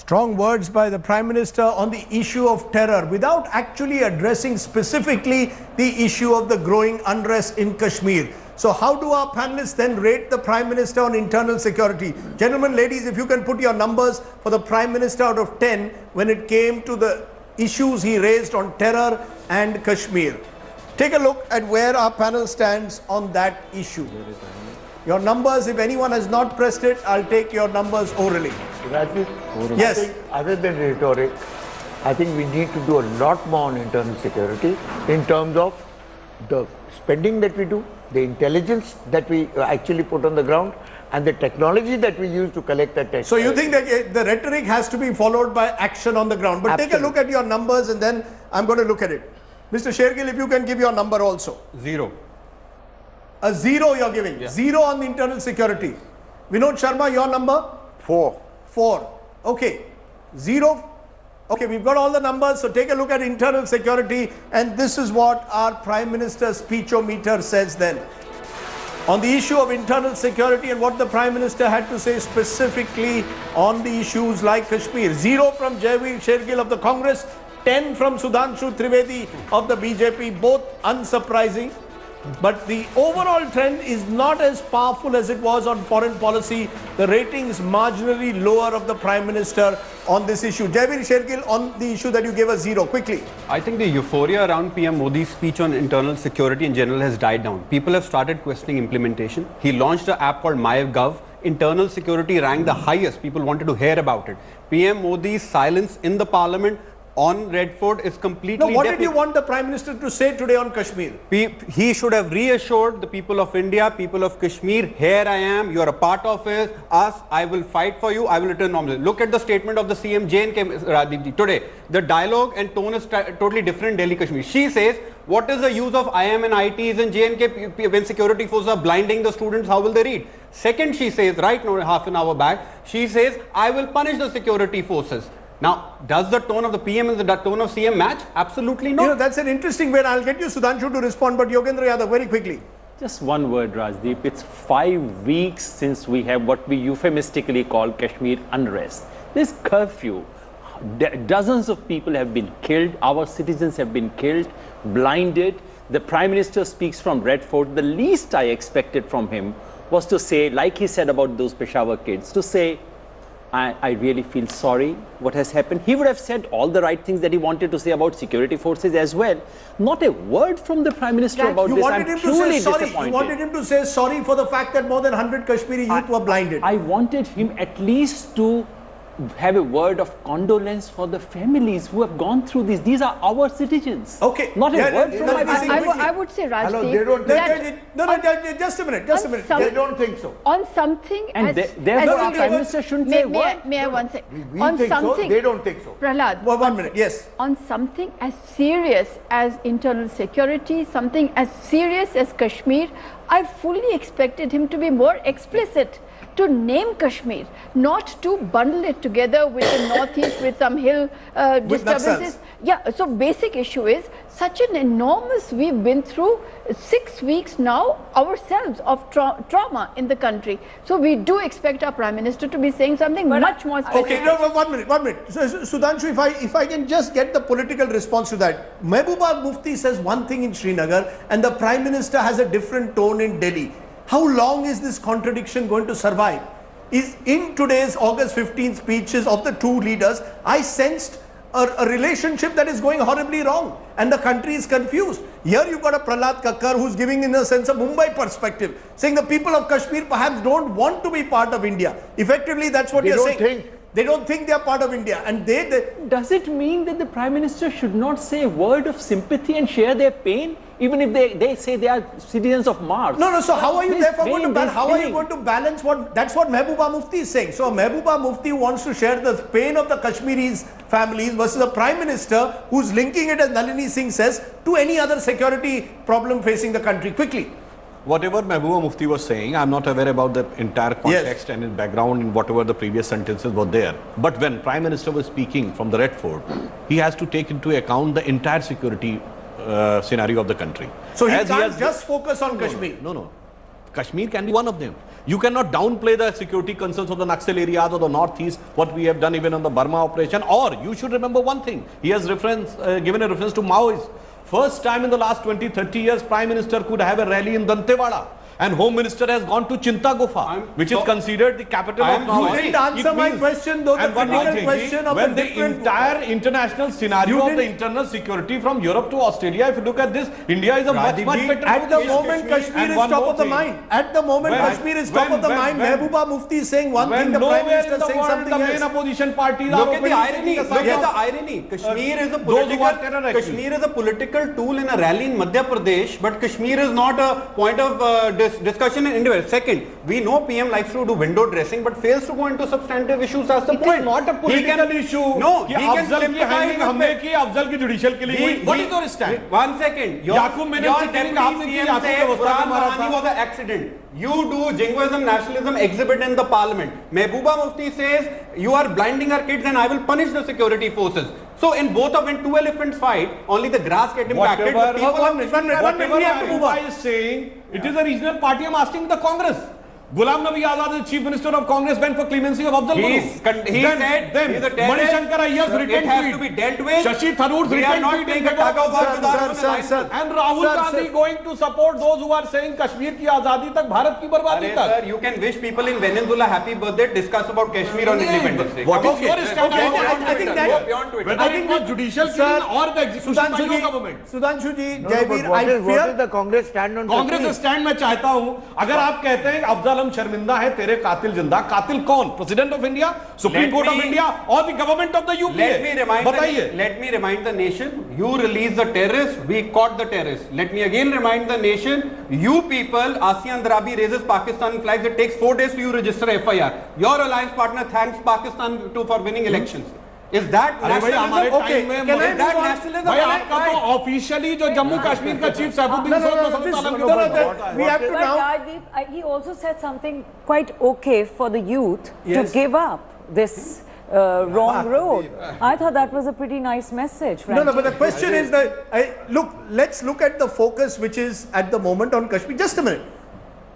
Strong words by the Prime Minister on the issue of terror without actually addressing specifically the issue of the growing unrest in Kashmir. So how do our panelists then rate the Prime Minister on internal security? Gentlemen, ladies, if you can put your numbers for the Prime Minister out of 10 when it came to the issues he raised on terror and Kashmir. Take a look at where our panel stands on that issue. Your numbers, if anyone has not pressed it, I'll take your numbers orally. Rajneesh, yes. I think other than rhetoric, I think we need to do a lot more on internal security in terms of the spending that we do, the intelligence that we actually put on the ground, and the technology that we use to collect that data. So you think that the rhetoric has to be followed by action on the ground. But Absolutely. Take a look at your numbers and then I'm going to look at it. Mr. Shergill, if you can give your number also. 0. A 0 you're giving. Yeah. 0 on the internal security. Vinod Sharma, your number? 4. 4. Okay. 0. Okay, we've got all the numbers. So take a look at internal security. And this is what our Prime Minister's speechometer says then. On the issue of internal security and what the Prime Minister had to say specifically on the issues like Kashmir. 0 from Jaiveer Shergill of the Congress. 10 from Sudhanshu Trivedi of the BJP. Both unsurprising. But the overall trend is not as powerful as it was on foreign policy. The ratings marginally lower of the Prime Minister on this issue. Jaiveer Shergill, on the issue that you gave a 0, quickly. I think the euphoria around PM Modi's speech on internal security in general has died down. People have started questioning implementation. He launched an app called MyGov. Internal security ranked the highest. People wanted to hear about it. PM Modi's silence in the parliament on Red Fort is completely No, what did you want the Prime Minister to say today on Kashmir? He should have reassured the people of India, people of Kashmir, here I am, you are a part of us, I will fight for you, I will return normal. Look at the statement of the CM JNK Radhiji today. The dialogue and tone is totally different Delhi Kashmir. She says, what is the use of IM and ITs and JNK when security forces are blinding the students, how will they read? Second, she says, right now, half an hour back, she says, I will punish the security forces. Now, does the tone of the PM and the tone of CM match? Absolutely not. You know, that's an interesting way. I'll get you, Sudhanshu, to respond, but Yogendra Yadav, very quickly. Just one word, Rajdeep. It's 5 weeks since we have what we euphemistically call Kashmir unrest. This curfew, dozens of people have been killed. Our citizens have been killed, blinded. The Prime Minister speaks from Red Fort. The least I expected from him was to say, like he said about those Peshawar kids, to say, I really feel sorry what has happened. He would have said all the right things that he wanted to say about security forces as well. Not a word from the Prime Minister about this. I'm truly disappointed. You wanted him to say sorry for the fact that more than 100 Kashmiri youth were blinded. I wanted him at least to have a word of condolence for the families who have gone through this. These are our citizens. Okay. Not a word from I would say, Rajdeep. No, just a minute. They don't think so. On something and therefore our Prime Minister shouldn't say a word. May I one second? We think so, they don't think so. Prahlad. Well, 1 minute, yes. On something as serious as internal security, something as serious as Kashmir, I fully expected him to be more explicit, to name Kashmir, not to bundle it together with the northeast, with some hill disturbances. Yeah, so basic issue is such an enormous, we've been through 6 weeks now ourselves of trauma in the country. So we do expect our Prime Minister to be saying something much more specific. Okay, no, 1 minute. So, Sudhanshu, if I can just get the political response to that. Mehbooba Mufti says one thing in Srinagar and the Prime Minister has a different tone in Delhi. How long is this contradiction going to survive? Is in today's August 15 speeches of the two leaders, I sensed a relationship that is going horribly wrong and the country is confused. Here you've got a Prahlad Kakkar who's giving in a sense of Mumbai perspective, saying the people of Kashmir perhaps don't want to be part of India. Effectively, that's what you're saying. They don't think they are part of India. And Does it mean that the Prime Minister should not say a word of sympathy and share their pain? Even if they say they are citizens of Mars. No, so how are you therefore going to balance? How are you going to balance what? That's what Mehbooba Mufti is saying. So Mehbooba Mufti wants to share the pain of the Kashmiris families versus a Prime Minister who's linking it, as Nalini Singh says, to any other security problem facing the country. Quickly. Whatever Mehbooba Mufti was saying, I'm not aware about the entire context and in background in whatever the previous sentences were there. But when Prime Minister was speaking from the Red Fort, he has to take into account the entire security scenario of the country. So he can't just focus on Kashmir. No. Kashmir can be one of them. You cannot downplay the security concerns of the Naxal areas or the northeast, what we have done even on the Burma operation. Or you should remember one thing. He has given a reference to Maoists. First time in the last 20-30 years, Prime Minister could have a rally in Dantewada. And Home Minister has gone to Chinta Gufa, which is considered the capital of Maoism. You didn't answer my question, though. The critical question of when the the entire international scenario of the internal security from Europe to Australia, if you look at this, India is a much better. At the moment, Kashmir is top of the mind. At the moment, Kashmir is top of the mind. Mehbooba Mufti is saying one thing, the Prime Minister is saying something else. The main opposition parties look at the irony. Look at the irony. Kashmir is a political tool in a rally in Madhya Pradesh, but Kashmir is not a point of discussion in India. Second, we know PM likes to do window dressing, but fails to go into substantive issues as the point. It is not a political issue. No, he can simplify it. Afzal ki judicial ke liye. What is your stand? 1 second. Your deputy CM said Quran Mahani was an accident. You do jingoism, nationalism exhibit in the parliament. Mehbooba Mufti says you are blinding our kids and I will punish the security forces. So in both of when two elephants fight, only the grass get impacted. Whatever Mehbooba is saying, it is a regional party. I am asking the Congress. Ghulam Nabi Azad, the Chief Minister of Congress, went for clemency of Afzal Guru. He said he's a terrorist. Shankar Ayyar's written it has to be dealt with. Shashi Tharoor's written tweet. And Rahul Gandhi going to support those who are saying Kashmir ki azadi tak, Bharat ki barbadi tak. Sir, you can wish people in Venezuela happy birthday, discuss about Kashmir on Independence Day. What is your stand? I think that beyond Twitter. Whether it was judicial killing or the execution by your government. Sudhanshu ji, Jaivir, I fear what is the Congress stand on Kashmir? Congress stand मैं चाहता हूं, अगर आप कहते हैं अफजल हम शर्मिंदा है, तेरे कातिल जिंदा, कातिल कौन? President of India, supreme court of India और the government of the UP? बताइए. Let me remind the nation, you release the terrorists, we caught the terrorists. Let me again remind the nation, you people, Asian Drabi raises Pakistan flags, it takes 4 days to you register FIR. Your alliance partner thanks Pakistan for winning elections. Is that nationalism? Okay, can I is that nationalism? भाई आपका तो officially जो जम्मू कश्मीर का chief Saifuddin we have to now. Rajdeep, he also said something quite okay for the youth to give up this wrong road. I thought that was a pretty nice message. Frankly. No, but the question is that let's look at the focus which is at the moment on Kashmir. Just a minute,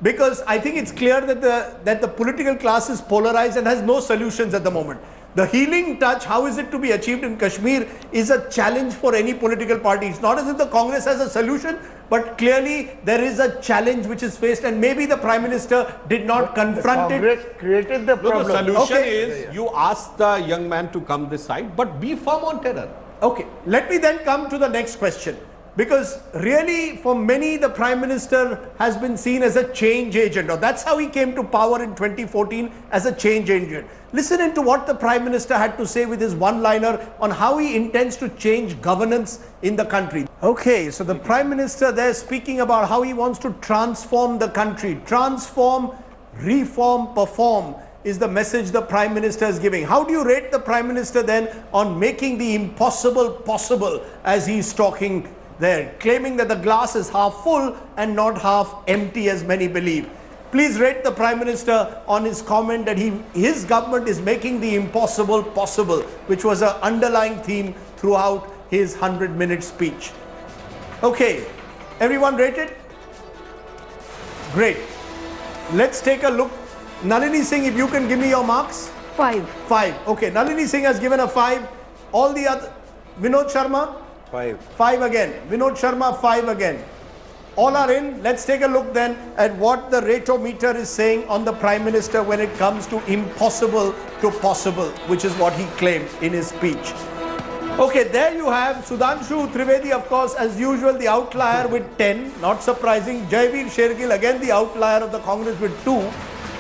because I think it's clear that the political class is polarized and has no solutions at the moment. The healing touch, how is it to be achieved in Kashmir, is a challenge for any political party. It's not as if the Congress has a solution, but clearly there is a challenge which is faced, and maybe the Prime Minister did not confront it. Congress created the problem. The solution is you ask the young man to come this side, but be firm on terror. Okay, let me then come to the next question. Because really, for many, the Prime Minister has been seen as a change agent. Now, that's how he came to power in 2014, as a change agent. Listen into what the Prime Minister had to say with his one-liner on how he intends to change governance in the country. Okay, so the Prime Minister there speaking about how he wants to transform the country. Transform, reform, perform is the message the Prime Minister is giving. How do you rate the Prime Minister then on making the impossible possible as he's talking there, claiming that the glass is half full and not half empty as many believe? Please rate the Prime Minister on his comment that his government is making the impossible possible, which was an underlying theme throughout his 100-minute speech. Okay, everyone rated? Great. Let's take a look. Nalini Singh, if you can give me your marks. 5. 5. Okay, Nalini Singh has given a 5. All the other, Vinod Sharma? 5. 5 again. Vinod Sharma, 5 again. All are in. Let's take a look then at what the ratometer is saying on the Prime Minister when it comes to impossible to possible, which is what he claimed in his speech. Okay, there you have Sudhanshu Trivedi, of course, as usual, the outlier with 10. Not surprising. Jaivir Shergill, again the outlier of the Congress with 2.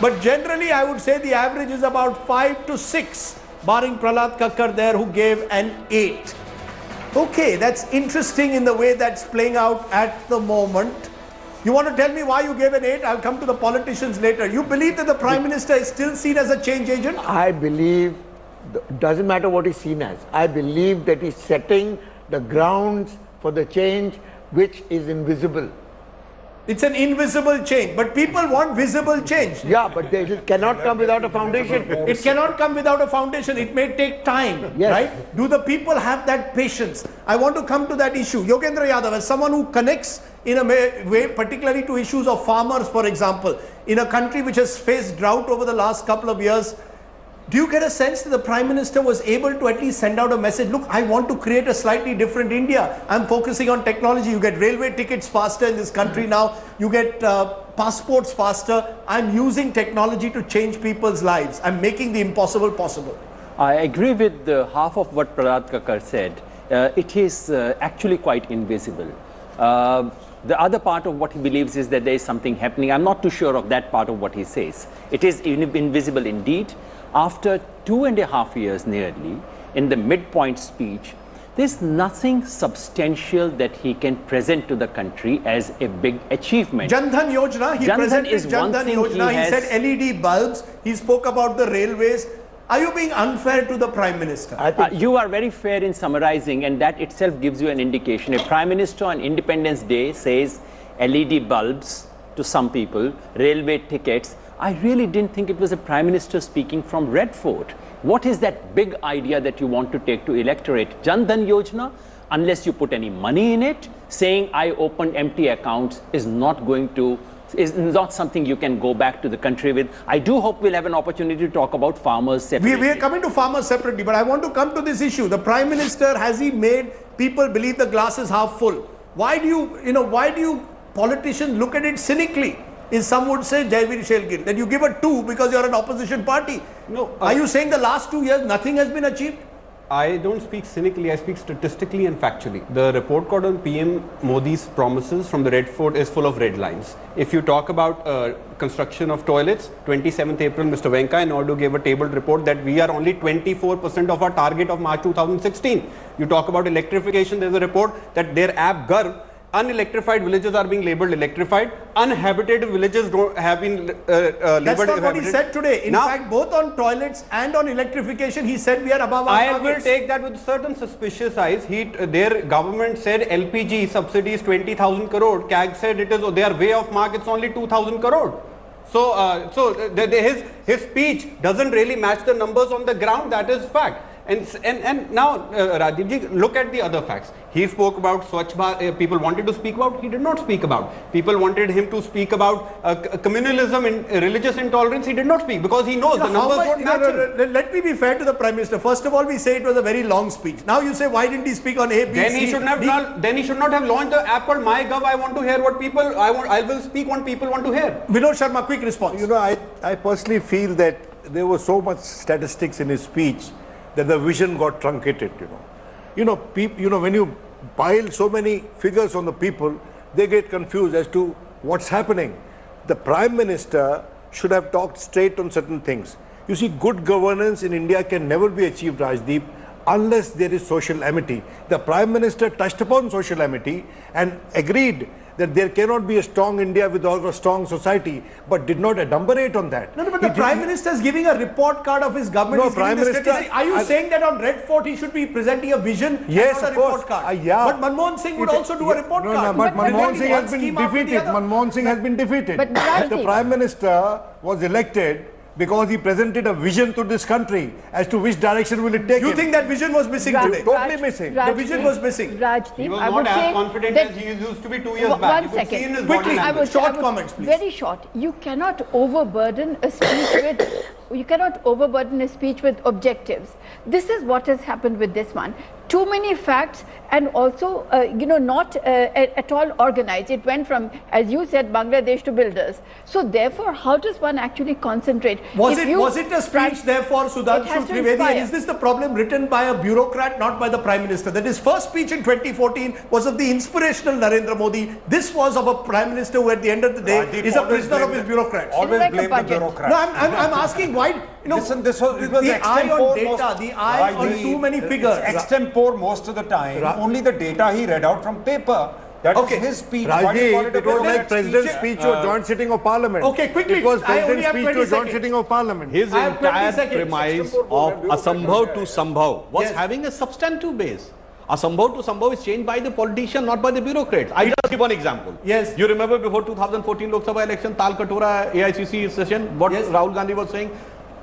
But generally, I would say the average is about 5 to 6, barring Prahlad Kakkar there, who gave an 8. Okay, that's interesting in the way that's playing out at the moment. You want to tell me why you gave an 8? I'll come to the politicians later. You believe that the Prime Minister is still seen as a change agent? I believe, doesn't matter what he's seen as, I believe that he's setting the grounds for the change which is invisible. It's an invisible change, but people want visible change. Yeah, but it cannot come without a foundation. It cannot come without a foundation. It may take time, Yes. right? Do the people have that patience? I want to come to that issue. Yogendra Yadav, as someone who connects in a way, particularly to issues of farmers, for example, in a country which has faced drought over the last couple of years, do you get a sense that the Prime Minister was able to at least send out a message? Look, I want to create a slightly different India. I'm focusing on technology. You get railway tickets faster in this country now. You get passports faster. I'm using technology to change people's lives. I'm making the impossible possible. I agree with half of what Prahlad Kakar said. It is actually quite invisible. The other part of what he believes is that there is something happening. I'm not too sure of that part of what he says. It is invisible indeed. After 2.5 years nearly, in the midpoint speech, there's nothing substantial that he can present to the country as a big achievement. Jan Dhan Yojana, he presented Jan Dhan Yojana, he said LED bulbs, he spoke about the railways. Are you being unfair to the Prime Minister? You are very fair in summarizing, and that itself gives you an indication. A Prime Minister on Independence Day says LED bulbs to some people, railway tickets. I really didn't think it was a Prime Minister speaking from Red Fort. What is that big idea that you want to take to electorate? Jan Dhan Yojana, unless you put any money in it, saying I opened empty accounts is not something you can go back to the country with. I do hope we'll have an opportunity to talk about farmers separately. We are coming to farmers separately, but I want to come to this issue. The Prime Minister, has he made people believe the glass is half full? Why do you politicians look at it cynically? Some would say Jaivir Shelgir, that you give a 2 because you're an opposition party. No. Are you saying the last 2 years nothing has been achieved? I don't speak cynically, I speak statistically and factually. The report card on PM Modi's promises from the Red Fort is full of red lines. If you talk about construction of toilets, 27th April, Mr. Venkaiah Naidu gave a tabled report that we are only 24% of our target of March 2016. You talk about electrification, there's a report that their app Garv, unelectrified villages are being labelled electrified, uninhabited villages have been labelled. That's not what he said today. In fact, both on toilets and on electrification, he said we are above our targets. I will take that with certain suspicious eyes. Their government said LPG subsidy is 20,000 crore. CAG said it is, they are way off mark, it's only 2,000 crore. So, his speech doesn't really match the numbers on the ground, that is fact. And now, Rajeevji, look at the other facts. He spoke about Swachh Bharat, people wanted to speak about, he did not speak about. People wanted him to speak about communalism and religious intolerance, he did not speak because he knows the numbers don't match him. Let me be fair to the Prime Minister. First of all, we say it was a very long speech. Now you say, why didn't he speak on A, B, then C, he should not have launched the app called MyGov. I want to hear what people, I will speak what people want to hear. Vinod Sharma, quick response. I personally feel that there was so much statistics in his speech that the vision got truncated, when you pile so many figures on the people, they get confused as to what's happening. The Prime Minister should have talked straight on certain things. You see, good governance in India can never be achieved, Rajdeep, unless there is social amity. The Prime Minister touched upon social amity and agreed that there cannot be a strong India without a strong society, but did not adumbrate on that. No, but the Prime Minister is giving a report card of his government. No, Prime Minister. Are you saying that on Red Fort he should be presenting a vision? Yes, and not of a report course. card? Yeah. But Manmohan Singh would also do a report card. But Manmohan Singh has been scheme after the defeated. other. Manmohan Singh has been defeated. But The Prime Minister was elected because he presented a vision to this country as to which direction will it take You him. think that vision was missing today? Totally missing. The vision was missing. Rajdeep, He was I not would as say confident that as he used to be 2 years back. One You could see in second. his Quickly, body language. short comments, please. Very short. You cannot overburden a speech with objectives. This is what has happened with this one. Too many facts and also, not at all organized. It went from, as you said, Bangladesh to builders. So therefore, how does one actually concentrate? Was it a speech, therefore, Sudhanshu Trivedi? And is this the problem written by a bureaucrat, not by the Prime Minister? That his first speech in 2014 was of the inspirational Narendra Modi. This was of a Prime Minister who, at the end of the day, is a prisoner of his bureaucrats. Always like blame the bureaucrats. No, I'm asking why. Listen, this was the eye on data, the eye on too many figures. Extempore most of the time. Only the data he read out from paper. That was his speech. Rajdeep, it was like President's speech to a joint sitting of Parliament. Okay, quickly. It was I only President's have speech to 20 a joint seconds. sitting of Parliament. His entire premise of Seconds. Asambhav to Sambhav was having a substantive base. Asambhav to Sambhav is changed by the politician, not by the bureaucrats. I just give one example. Yes. You remember before 2014 Lok Sabha election, Tal Katora AICC session, what Rahul Gandhi was saying?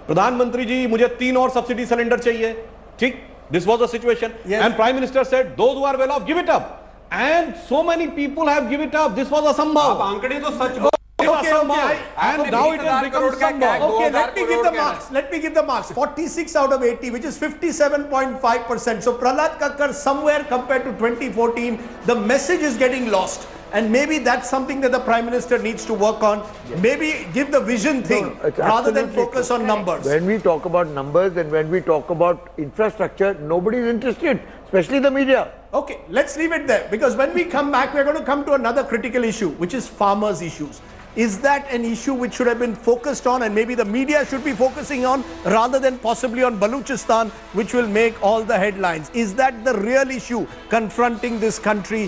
Pradhan Mantri ji, mujhe 3 और subsidy cylinder chahiye. ठीक? This was the situation. Yes. And Prime Minister said, those who are well off, give it up. And so many people have given it up. This was Asambhav. आंकड़े तो सच Okay, and now it has become Sambhav. Okay, let me give the marks. Let me give the marks. 46 out of 80, which is 57.5%. So Prahlad Kakkar, somewhere compared to 2014, the message is getting lost. And maybe that's something that the Prime Minister needs to work on. Yes. Maybe give the vision thing rather than focus on numbers. When we talk about numbers and when we talk about infrastructure, nobody is interested, especially the media. Okay, let's leave it there, because when we come back, we're going to come to another critical issue, which is farmers' issues. Is that an issue which should have been focused on, and maybe the media should be focusing on, rather than possibly on Balochistan, which will make all the headlines? Is that the real issue confronting this country?